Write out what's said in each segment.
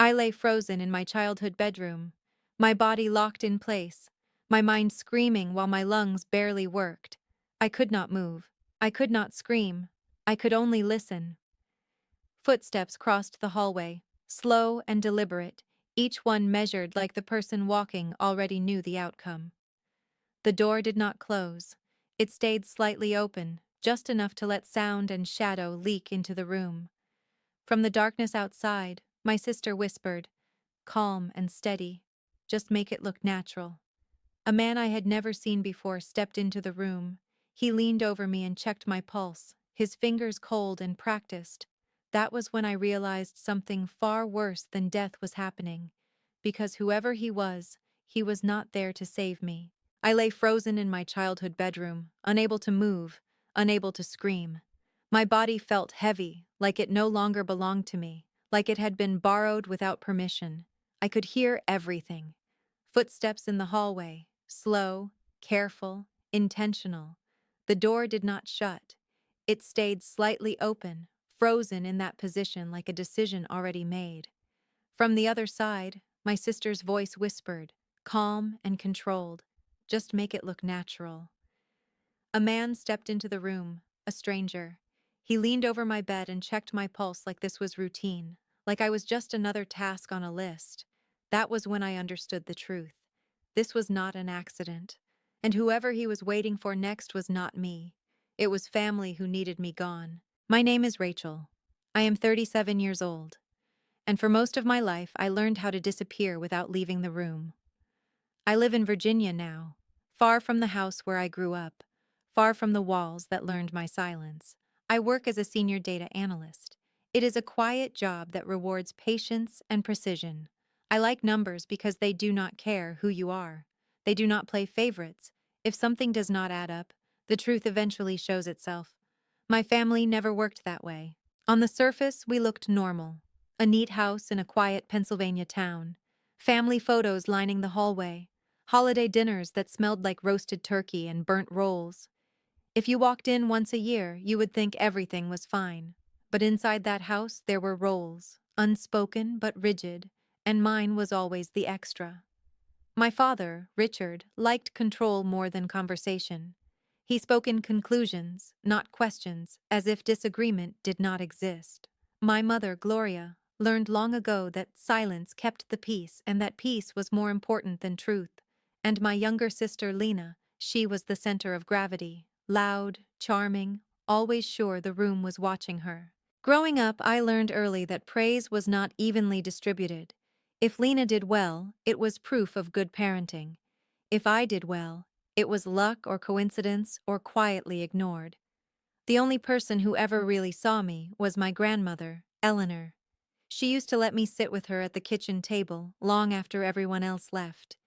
I lay frozen in my childhood bedroom, my body locked in place, my mind screaming while my lungs barely worked. I could not move. I could not scream. I could only listen. Footsteps crossed the hallway, slow and deliberate, each one measured like the person walking already knew the outcome. The door did not close. It stayed slightly open, just enough to let sound and shadow leak into the room. From the darkness outside, my sister whispered, calm and steady, just make it look natural. A man I had never seen before stepped into the room. He leaned over me and checked my pulse, his fingers cold and practiced. That was when I realized something far worse than death was happening, because whoever he was not there to save me. I lay frozen in my childhood bedroom, unable to move, unable to scream. My body felt heavy, like it no longer belonged to me, like it had been borrowed without permission. I could hear everything. Footsteps in the hallway, slow, careful, intentional. The door did not shut. It stayed slightly open, frozen in that position like a decision already made. From the other side, my sister's voice whispered, calm and controlled, just make it look natural. A man stepped into the room, a stranger. He leaned over my bed and checked my pulse like this was routine, like I was just another task on a list. That was when I understood the truth. This was not an accident, and whoever he was waiting for next was not me. It was family who needed me gone. My name is Rachel. I am 37 years old, and for most of my life I learned how to disappear without leaving the room. I live in Virginia now, far from the house where I grew up, far from the walls that learned my silence. I work as a senior data analyst. It is a quiet job that rewards patience and precision. I like numbers because they do not care who you are. They do not play favorites. If something does not add up, the truth eventually shows itself. My family never worked that way. On the surface, we looked normal. A neat house in a quiet Pennsylvania town. Family photos lining the hallway. Holiday dinners that smelled like roasted turkey and burnt rolls. If you walked in once a year, you would think everything was fine. But inside that house, there were roles, unspoken but rigid, and mine was always the extra. My father, Richard, liked control more than conversation. He spoke in conclusions, not questions, as if disagreement did not exist. My mother, Gloria, learned long ago that silence kept the peace and that peace was more important than truth. And my younger sister, Lena, she was the center of gravity, loud, charming, always sure the room was watching her. Growing up, I learned early that praise was not evenly distributed. If Lena did well, it was proof of good parenting. If I did well, it was luck or coincidence or quietly ignored. The only person who ever really saw me was my grandmother, Eleanor. She used to let me sit with her at the kitchen table long after everyone else left.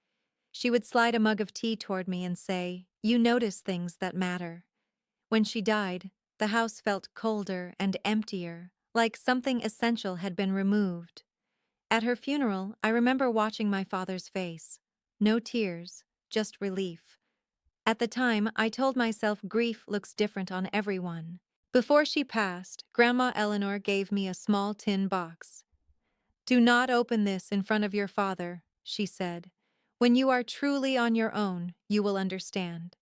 She would slide a mug of tea toward me and say, "You notice things that matter." When she died, the house felt colder and emptier, like something essential had been removed. At her funeral, I remember watching my father's face. No tears, just relief. At the time, I told myself grief looks different on everyone. Before she passed, Grandma Eleanor gave me a small tin box. "Do not open this in front of your father," she said. "When you are truly on your own, you will understand."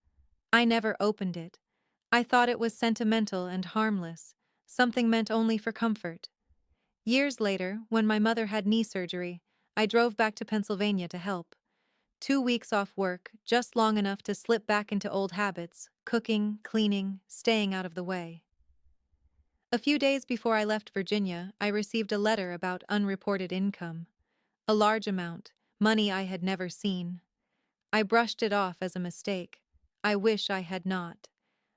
I never opened it. I thought it was sentimental and harmless, something meant only for comfort. Years later, when my mother had knee surgery, I drove back to Pennsylvania to help. 2 weeks off work, just long enough to slip back into old habits, cooking, cleaning, staying out of the way. A few days before I left Virginia, I received a letter about unreported income. A large amount, money I had never seen. I brushed it off as a mistake. I wish I had not.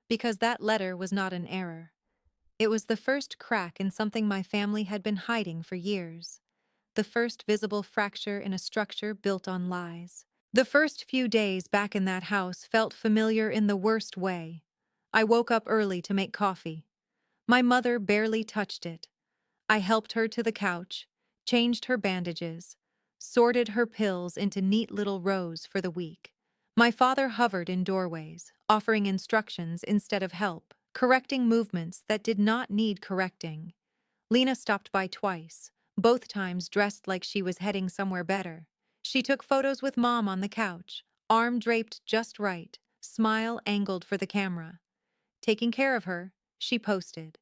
Because that letter was not an error. It was the first crack in something my family had been hiding for years. The first visible fracture in a structure built on lies. The first few days back in that house felt familiar in the worst way. I woke up early to make coffee. My mother barely touched it. I helped her to the couch, changed her bandages, sorted her pills into neat little rows for the week. My father hovered in doorways, offering instructions instead of help, correcting movements that did not need correcting. Lena stopped by twice, both times dressed like she was heading somewhere better. She took photos with Mom on the couch, arm draped just right, smile angled for the camera. Taking care of her, she posted.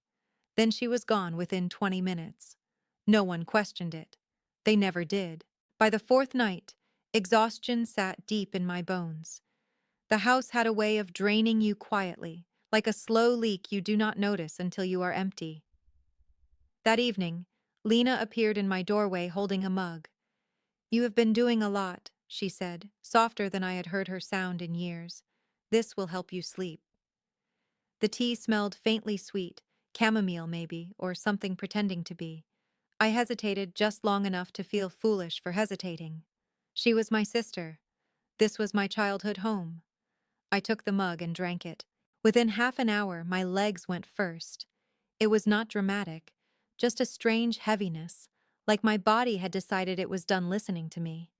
Then she was gone within 20 minutes. No one questioned it. They never did. By the fourth night, exhaustion sat deep in my bones. The house had a way of draining you quietly, like a slow leak you do not notice until you are empty. That evening, Lena appeared in my doorway holding a mug. "You have been doing a lot," she said, softer than I had heard her sound in years. "This will help you sleep." The tea smelled faintly sweet, chamomile maybe, or something pretending to be. I hesitated just long enough to feel foolish for hesitating. She was my sister. This was my childhood home. I took the mug and drank it. Within half an hour, my legs went first. It was not dramatic, just a strange heaviness, like my body had decided it was done listening to me.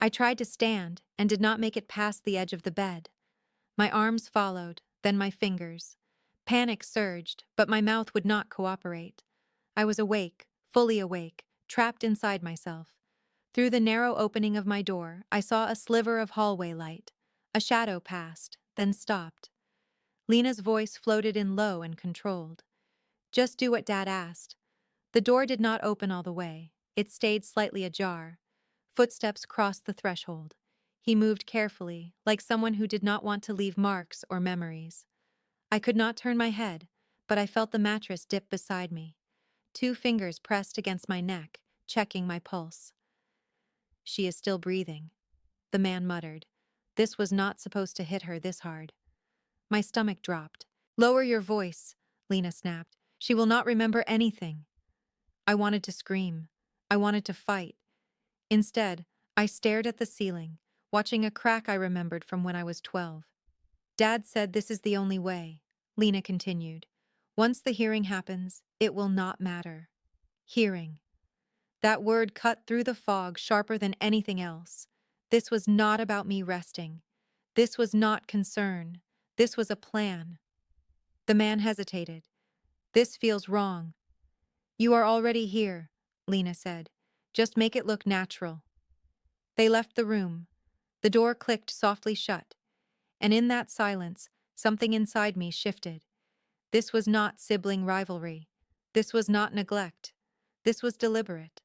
I tried to stand and did not make it past the edge of the bed. My arms followed, then my fingers. Panic surged, but my mouth would not cooperate. I was awake, fully awake, trapped inside myself. Through the narrow opening of my door, I saw a sliver of hallway light. A shadow passed, then stopped. Lena's voice floated in low and controlled. "Just do what Dad asked." The door did not open all the way. It stayed slightly ajar. Footsteps crossed the threshold. He moved carefully, like someone who did not want to leave marks or memories. I could not turn my head, but I felt the mattress dip beside me. 2 fingers pressed against my neck, checking my pulse. "She is still breathing," the man muttered. This was not supposed to hit her this hard. My stomach dropped. "Lower your voice," Lena snapped. "She will not remember anything." I wanted to scream. I wanted to fight. Instead, I stared at the ceiling, watching a crack I remembered from when I was 12. "Dad said this is the only way," Lena continued. "Once the hearing happens, it will not matter." Hearing. That word cut through the fog sharper than anything else. This was not about me resting. This was not concern. This was a plan. The man hesitated. "This feels wrong." "You are already here," Lena said. "Just make it look natural." They left the room. The door clicked softly shut. And in that silence, something inside me shifted. This was not sibling rivalry. This was not neglect. This was deliberate.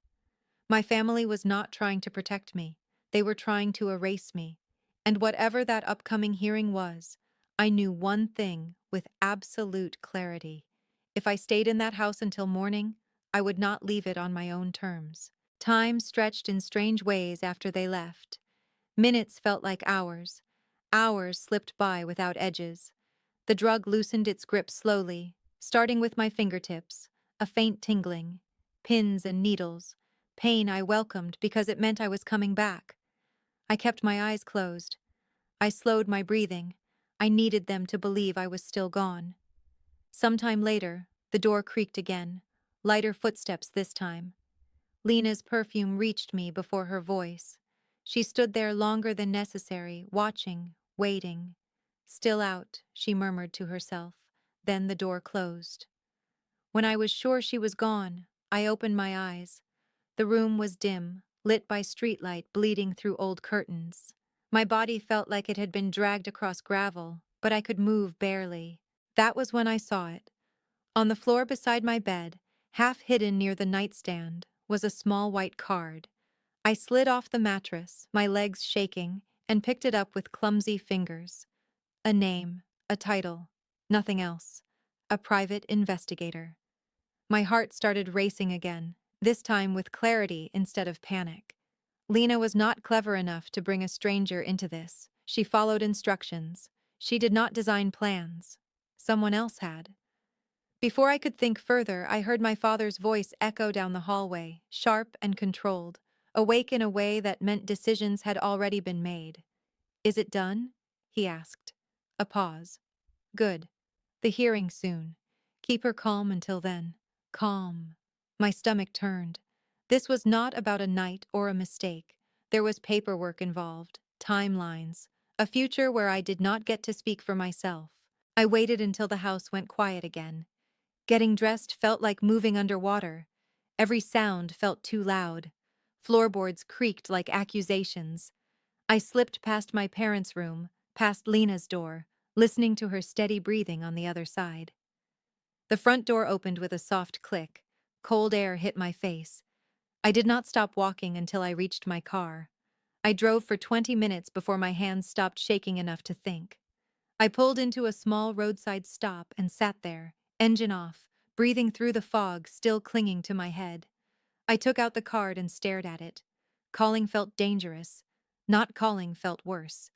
My family was not trying to protect me. They were trying to erase me. And whatever that upcoming hearing was, I knew one thing with absolute clarity. If I stayed in that house until morning, I would not leave it on my own terms. Time stretched in strange ways after they left. Minutes felt like hours. Hours slipped by without edges. The drug loosened its grip slowly, starting with my fingertips, a faint tingling, pins and needles, pain I welcomed because it meant I was coming back. I kept my eyes closed. I slowed my breathing. I needed them to believe I was still gone. Sometime later, the door creaked again, lighter footsteps this time. Lena's perfume reached me before her voice. She stood there longer than necessary, watching, waiting. "Still out," she murmured to herself. Then the door closed. When I was sure she was gone, I opened my eyes. The room was dim, lit by streetlight bleeding through old curtains. My body felt like it had been dragged across gravel, but I could move barely. That was when I saw it. On the floor beside my bed, half hidden near the nightstand, was a small white card. I slid off the mattress, my legs shaking, and picked it up with clumsy fingers. A name, a title, nothing else. A private investigator. My heart started racing again, this time with clarity instead of panic. Lena was not clever enough to bring a stranger into this. She followed instructions. She did not design plans. Someone else had. Before I could think further, I heard my father's voice echo down the hallway, sharp and controlled, awake in a way that meant decisions had already been made. "Is it done?" he asked. A pause. "Good. The hearing soon. Keep her calm until then." Calm. My stomach turned. This was not about a night or a mistake. There was paperwork involved, timelines, a future where I did not get to speak for myself. I waited until the house went quiet again. Getting dressed felt like moving underwater. Every sound felt too loud. Floorboards creaked like accusations. I slipped past my parents' room, past Lena's door, listening to her steady breathing on the other side. The front door opened with a soft click. Cold air hit my face. I did not stop walking until I reached my car. I drove for 20 minutes before my hands stopped shaking enough to think. I pulled into a small roadside stop and sat there, engine off, breathing through the fog still clinging to my head. I took out the card and stared at it. Calling felt dangerous. Not calling felt worse.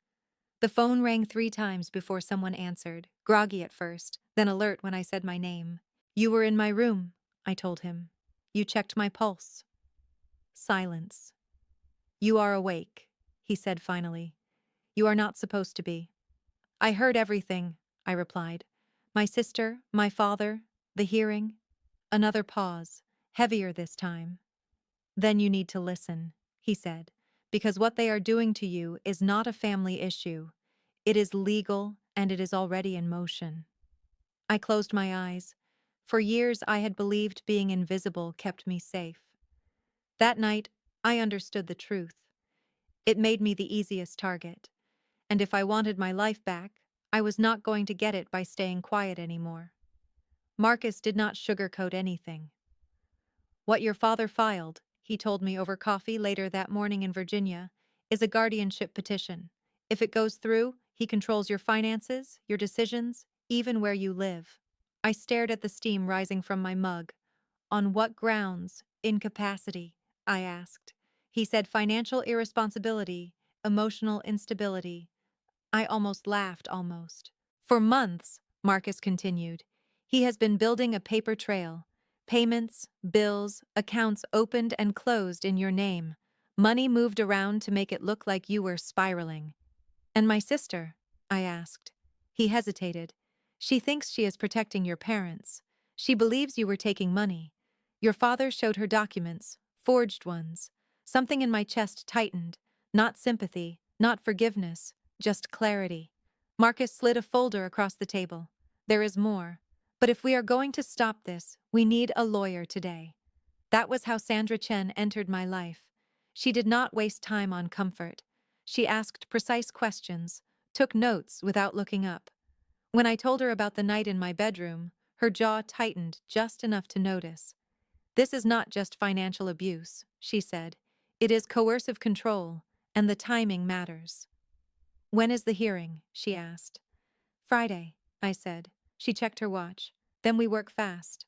The phone rang 3 times before someone answered, groggy at first, then alert when I said my name. "You were in my room," I told him. "You checked my pulse." Silence. "You are awake," he said finally. "You are not supposed to be." "I heard everything," I replied. "My sister, my father, the hearing." Another pause, heavier this time. "Then you need to listen," he said, "because what they are doing to you is not a family issue. It is legal and it is already in motion." I closed my eyes. For years I had believed being invisible kept me safe. That night, I understood the truth. It made me the easiest target. And if I wanted my life back, I was not going to get it by staying quiet anymore. Marcus did not sugarcoat anything. "What your father filed," he told me over coffee later that morning in Virginia, "is a guardianship petition. If it goes through, he controls your finances, your decisions, even where you live." I stared at the steam rising from my mug. "On what grounds? Incapacity?" I asked. He said financial irresponsibility, emotional instability. I almost laughed, almost. "For months," Marcus continued, "he has been building a paper trail. Payments, bills, accounts opened and closed in your name. Money moved around to make it look like you were spiraling." "And my sister?" I asked. He hesitated. "She thinks she is protecting your parents. She believes you were taking money. Your father showed her documents, forged ones." Something in my chest tightened. Not sympathy, not forgiveness, just clarity. Marcus slid a folder across the table. "There is more. But if we are going to stop this, we need a lawyer today." That was how Sandra Chen entered my life. She did not waste time on comfort. She asked precise questions, took notes without looking up. When I told her about the night in my bedroom, her jaw tightened just enough to notice. "This is not just financial abuse," she said. "It is coercive control, and the timing matters." "When is the hearing?" she asked. "Friday," I said. She checked her watch. "Then we work fast."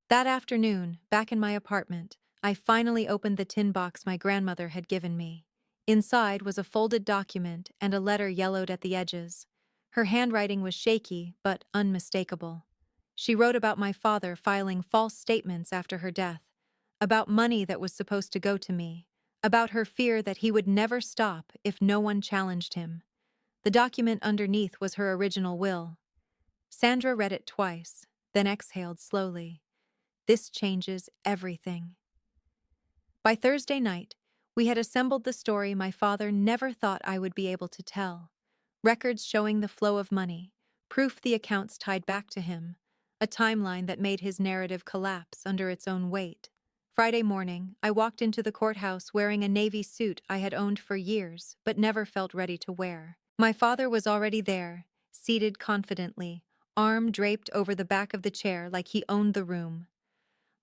That afternoon, back in my apartment, I finally opened the tin box my grandmother had given me. Inside was a folded document and a letter yellowed at the edges. Her handwriting was shaky, but unmistakable. She wrote about my father filing false statements after her death, about money that was supposed to go to me, about her fear that he would never stop if no one challenged him. The document underneath was her original will. Sandra read it twice, then exhaled slowly. "This changes everything." By Thursday night, we had assembled the story my father never thought I would be able to tell. Records showing the flow of money, proof the accounts tied back to him, a timeline that made his narrative collapse under its own weight. Friday morning, I walked into the courthouse wearing a navy suit I had owned for years but never felt ready to wear. My father was already there, seated confidently, arm draped over the back of the chair like he owned the room.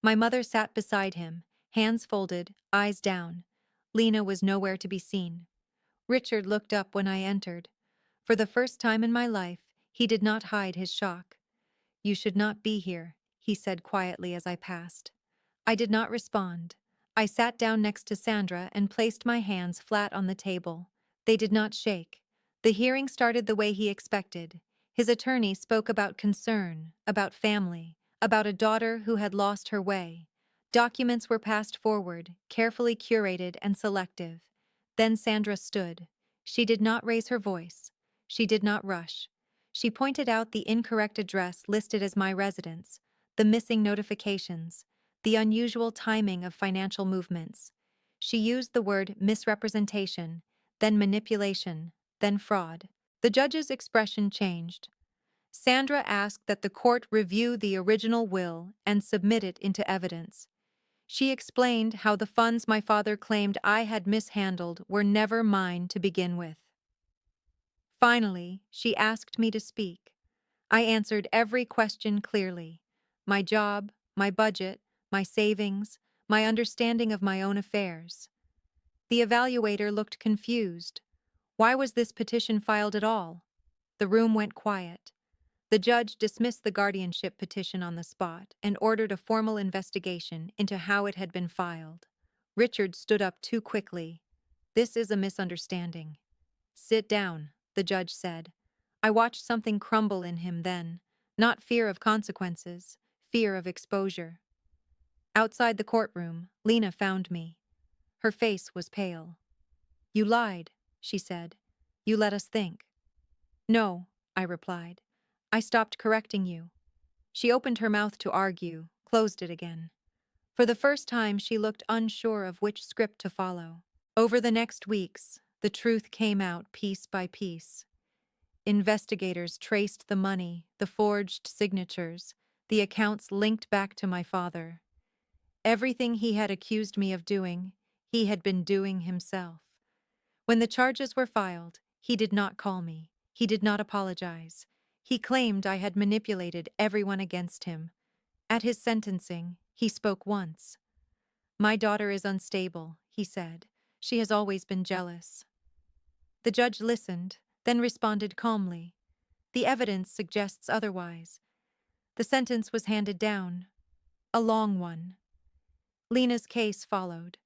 My mother sat beside him, hands folded, eyes down. Lena was nowhere to be seen. Richard looked up when I entered. For the first time in my life, he did not hide his shock. "You should not be here," he said quietly as I passed. I did not respond. I sat down next to Sandra and placed my hands flat on the table. They did not shake. The hearing started the way he expected. His attorney spoke about concern, about family, about a daughter who had lost her way. Documents were passed forward, carefully curated and selective. Then Sandra stood. She did not raise her voice. She did not rush. She pointed out the incorrect address listed as my residence, the missing notifications, the unusual timing of financial movements. She used the word misrepresentation, then manipulation, then fraud. The judge's expression changed. Sandra asked that the court review the original will and submit it into evidence. She explained how the funds my father claimed I had mishandled were never mine to begin with. Finally, she asked me to speak. I answered every question clearly. My job, my budget, my savings, my understanding of my own affairs. The evaluator looked confused. Why was this petition filed at all? The room went quiet. The judge dismissed the guardianship petition on the spot and ordered a formal investigation into how it had been filed. Richard stood up too quickly. "This is a misunderstanding." "Sit down," the judge said. I watched something crumble in him then, not fear of consequences, fear of exposure. Outside the courtroom, Lena found me. Her face was pale. "You lied," she said. "You let us think." "No," I replied. "I stopped correcting you." She opened her mouth to argue, closed it again. For the first time, she looked unsure of which script to follow. Over the next weeks, the truth came out piece by piece. Investigators traced the money, the forged signatures, the accounts linked back to my father. Everything he had accused me of doing, he had been doing himself. When the charges were filed, he did not call me. He did not apologize. He claimed I had manipulated everyone against him. At his sentencing, he spoke once. "My daughter is unstable," he said. "She has always been jealous." The judge listened, then responded calmly. "The evidence suggests otherwise." The sentence was handed down. A long one. Lena's case followed.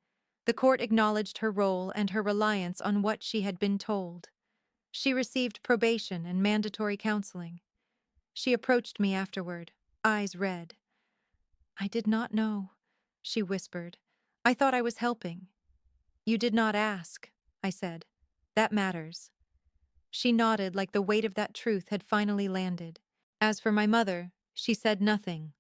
The court acknowledged her role and her reliance on what she had been told. She received probation and mandatory counseling. She approached me afterward, eyes red. "I did not know," she whispered. "I thought I was helping." "You did not ask," I said. "That matters." She nodded like the weight of that truth had finally landed. As for my mother, she said nothing.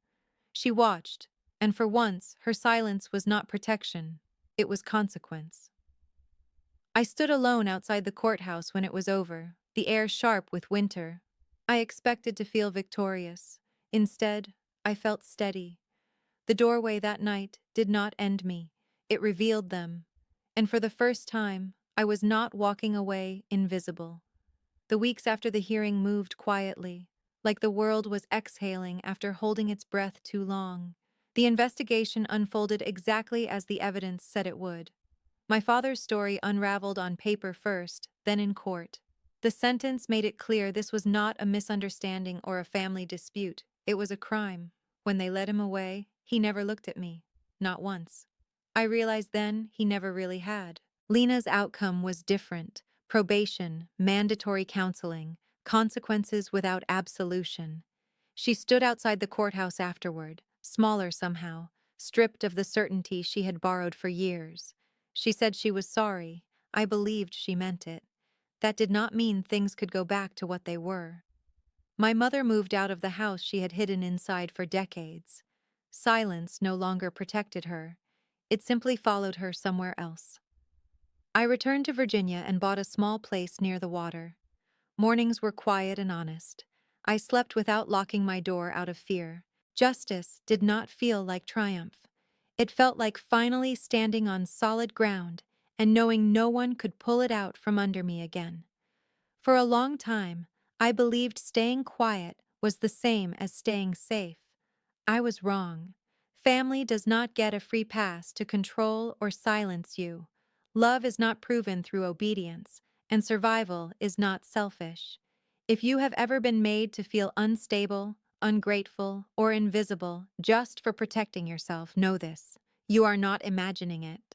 She watched, and for once her silence was not protection, it was consequence. I stood alone outside the courthouse when it was over, the air sharp with winter. I expected to feel victorious. Instead, I felt steady. The doorway that night did not end me. It revealed them. And for the first time, I was not walking away invisible. The weeks after the hearing moved quietly, like the world was exhaling after holding its breath too long. The investigation unfolded exactly as the evidence said it would. My father's story unraveled on paper first, then in court. The sentence made it clear this was not a misunderstanding or a family dispute. It was a crime. When they led him away, he never looked at me. Not once. I realized then he never really had. Lena's outcome was different. Probation, mandatory counseling, consequences without absolution. She stood outside the courthouse afterward, smaller somehow, stripped of the certainty she had borrowed for years. She said she was sorry. I believed she meant it. That did not mean things could go back to what they were. My mother moved out of the house she had hidden inside for decades. Silence no longer protected her. It simply followed her somewhere else. I returned to Virginia and bought a small place near the water. Mornings were quiet and honest. I slept without locking my door out of fear. Justice did not feel like triumph. It felt like finally standing on solid ground and knowing no one could pull it out from under me again. For a long time, I believed staying quiet was the same as staying safe. I was wrong. Family does not get a free pass to control or silence you. Love is not proven through obedience, and survival is not selfish. If you have ever been made to feel unstable, ungrateful, or invisible just for protecting yourself, know this. You are not imagining it.